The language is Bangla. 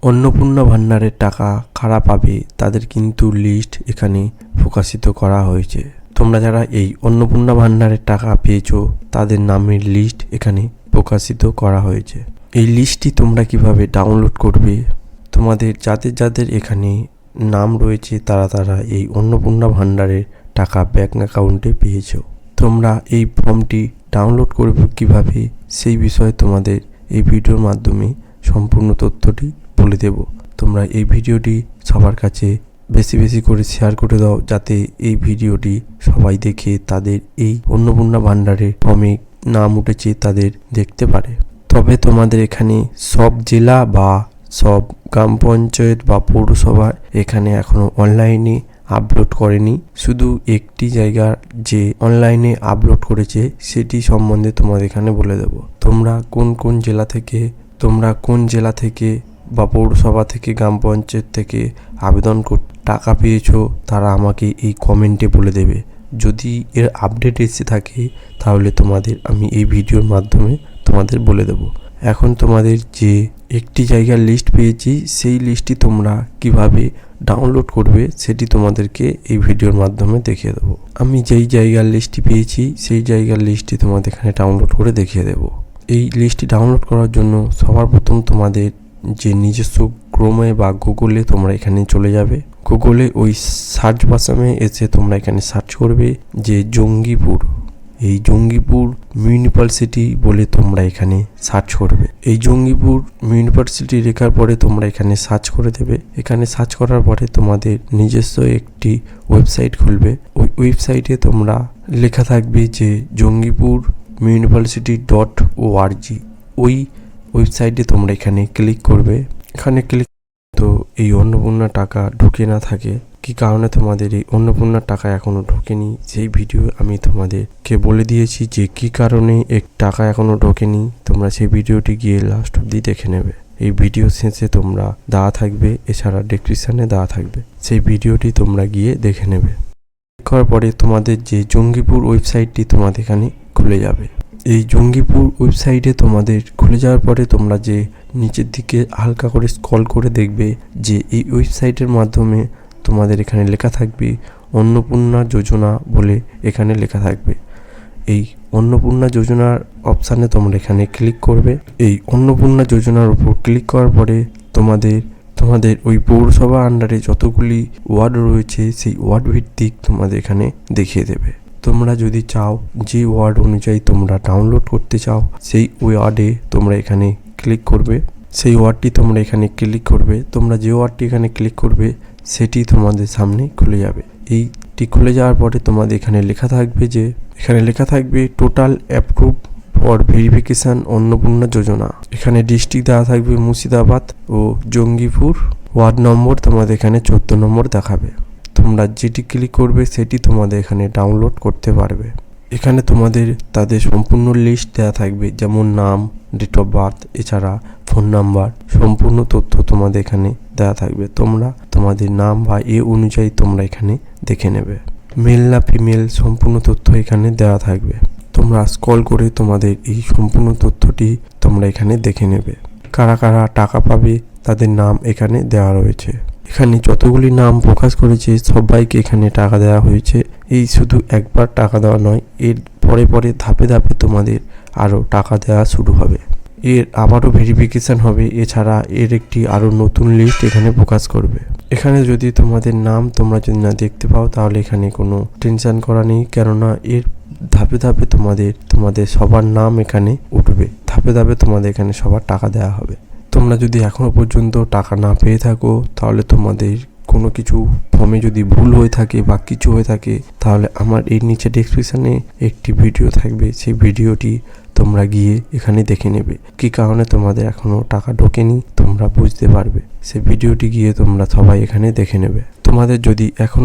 অন্নপূর্ণা ভান্ডারের টাকা কারা পাবে তাদের কিন্তু লিস্ট এখানে প্রকাশিত করা হয়েছে। তোমরা যারা এই অন্নপূর্ণা ভান্ডারের টাকা পেয়েছো তাদের নামের লিস্ট এখানে প্রকাশিত করা হয়েছে। এই লিস্টটি তোমরা কিভাবে ডাউনলোড করবে, তোমাদের যাদের যাদের এখানে নাম রয়েছে তারা এই অন্নপূর্ণা ভান্ডারের টাকা ব্যাঙ্ক অ্যাকাউন্টে পেয়েছো। তোমরা এই ফর্মটি ডাউনলোড করবে কিভাবে সেই বিষয়ে তোমাদের এই ভিডিওর মাধ্যমে সম্পূর্ণ তথ্যটি বলে দেব। তোমরা এই ভিডিওটি সবার কাছে বেশি বেশি করে শেয়ার করে দাও, যাতে এই ভিডিওটি সবাই দেখে তাদের এই অন্নপূর্ণা ভান্ডারের ফর্মে নাম উঠেছে তাদের দেখতে পারে। তবে তোমাদের এখানে সব জেলা বা সব গ্রাম পঞ্চায়েত বা পৌরসভা এখানে এখনো অনলাইনে আপলোড করেনি। শুধু একটি জায়গার যে অনলাইনে আপলোড করেছে সেটি সম্বন্ধে তোমাদের এখানে বলে দেব। তোমরা কোন জেলা থেকে বা পৌরসভা থেকে গ্রাম পঞ্চায়েত থেকে আবেদন টাকা পেয়েছো তারা আমাকে এই কমেন্টে বলে দেবে। যদি এর আপডেট এসে থাকে তাহলে তোমাদের আমি এই ভিডিওর মাধ্যমে তোমাদের বলে দেব। এখন তোমাদের যে একটি জায়গার লিস্ট পেয়েছি সেই লিস্টটি তোমরা কিভাবে ডাউনলোড করবে সেটি তোমাদেরকে এই ভিডিওর মাধ্যমে দেখিয়ে দেবো। আমি যেই জায়গার লিস্টটি পেয়েছি সেই জায়গার লিস্টটি তোমাদের এখানে ডাউনলোড করে দেখিয়ে দেবো। এই লিস্টটি ডাউনলোড করার জন্য সবার প্রথম তোমাদের যে নিজস্ব ক্রোমে বা গুগলে তোমরা এখানে চলে যাবে। গুগলে ওই সার্চ বাটনে এসে তোমরা এখানে সার্চ করবে যে জঙ্গিপুর, এই জঙ্গিপুর মিউনিসিপালিটি বলে তোমরা এখানে সার্চ করবে। এই জঙ্গিপুর মিউনিসিপালিটি লেখার পরে তোমরা এখানে সার্চ করে দেবে। এখানে সার্চ করার পরে তোমাদের নিজস্ব একটি ওয়েবসাইট খুলবে। ওই ওয়েবসাইটে তোমরা লেখা থাকবে যে জঙ্গিপুর municipality.org। ওই ওয়েবসাইটে তোমরা এখানে ক্লিক করবে। এখানে ক্লিক তো এই অন্নপূর্ণা টাকা ঢুকে না থাকে, কি কারণে তোমাদের এই অন্নপূর্ণার টাকা এখনো ঢোকেনি সেই ভিডিও আমি তোমাদেরকে বলে দিয়েছি যে কি কারণে এক টাকা এখনো ঢোকেনি। তোমরা সেই ভিডিওটি গিয়ে লাস্ট অব্দি দেখে নেবে। এই ভিডিও শেষে তোমরা দেওয়া থাকবে, এছাড়া ডেসক্রিপশনে দেওয়া থাকবে, সেই ভিডিওটি তোমরা গিয়ে দেখে নেবে। করার পরে তোমাদের যে জঙ্গিপুর ওয়েবসাইটটি তোমাদের এখানে খুলে যাবে। এই জঙ্গিপুর ওয়েবসাইটে তোমাদের খুলে যাওয়ার পরে তোমরা যে নিচের দিকে হালকা করে স্ক্রল করে দেখবে যে এই ওয়েবসাইটের মাধ্যমে তোমাদের এখানে লেখা থাকবে অন্নপূর্ণা যোজনা বলে এখানে লেখা থাকবে। এই অন্নপূর্ণা যোজনার অপশানে তোমরা এখানে ক্লিক করবে। এই অন্নপূর্ণা যোজনার উপর ক্লিক করার পরে তোমাদের ওই পৌরসভা আন্ডারে যতগুলি ওয়ার্ড রয়েছে সেই ওয়ার্ড ভিত্তিক তোমাদের এখানে দেখিয়ে দেবে। তোমরা যদি চাও যে ওয়ার্ড অনুযায়ী তোমরা ডাউনলোড করতে চাও সেই ওয়ার্ডে তোমরা এখানে ক্লিক করবে। সেই ওয়ার্ডটি তোমরা এখানে ক্লিক করবে। তোমরা যে ওয়ার্ডটি এখানে ক্লিক করবে সেটি তোমাদের সামনে খুলে যাবে। এইটি খুলে যাওয়ার পরে তোমাদের এখানে লেখা থাকবে total approve for verification Annapurna Yojana. এখানে ডিস্ট্রিক্ট দেওয়া থাকবে মুর্শিদাবাদ ও জঙ্গিপুর। ওয়ার্ড নম্বর তোমাদের এখানে 14 নম্বর দেখাবে। তোমরা যেটি ক্লিক করবে সেটি তোমাদের এখানে ডাউনলোড করতে পারবে। এখানে তোমাদের তাদের সম্পূর্ণ লিস্ট দেওয়া থাকবে, যেমন নাম, ডেট অফ বার্থ, এছাড়া ফোন নাম্বার, সম্পূর্ণ তথ্য তোমাদের এখানে দেওয়া থাকবে। তোমরা তোমাদের নাম বা অনুযায়ী তোমরা এখানে দেখে নেবে। মেল না ফিমেল সম্পূর্ণ তথ্য এখানে দেওয়া থাকবে। তোমরা স্ক্রল করে তোমাদের এই সম্পূর্ণ তথ্যটি তোমরা এখানে দেখে নেবে। কারা কারা টাকা পাবে তাদের নাম এখানে দেওয়া রয়েছে। এখানে যতগুলি নাম প্রকাশ করেছে সবাইকে এখানে টাকা দেওয়া হয়েছে। এই শুধু একবার টাকা দেওয়া নয়, এর পরে ধাপে ধাপে তোমাদের আরও টাকা দেওয়া শুরু হবে। এর আবারও ভেরিফিকেশান হবে, এছাড়া এর একটি আরও নতুন লিস্ট এখানে প্রকাশ করবে। এখানে যদি তোমাদের নাম তোমরা যদি না দেখতে পাও তাহলে এখানে কোনো টেনশন করা নেই, কেননা এর ধাপে ধাপে তোমাদের সবার নাম এখানে উঠবে। ধাপে ধাপে তোমাদের এখানে সবার টাকা দেওয়া হবে। তোমরা যদি এখনো পর্যন্ত টাকা না পেয়ে থাকো তাহলে তোমাদের কোনো কিছু ফর্মে যদি ভুল হয়ে থাকে বা কিছু হয়ে থাকে তাহলে আমার এই নিচে ডেসক্রিপশনে একটি ভিডিও থাকবে, সেই ভিডিওটি তোমরা গিয়ে এখানে দেখে নেবে। কি কারণে তোমাদের এখনো টাকা ঢোকেনি তোমরা বুঝতে পারবে। সেই ভিডিওটি গিয়ে তোমরা সবাই এখানে দেখে নেবে। তোমাদের যদি এখনো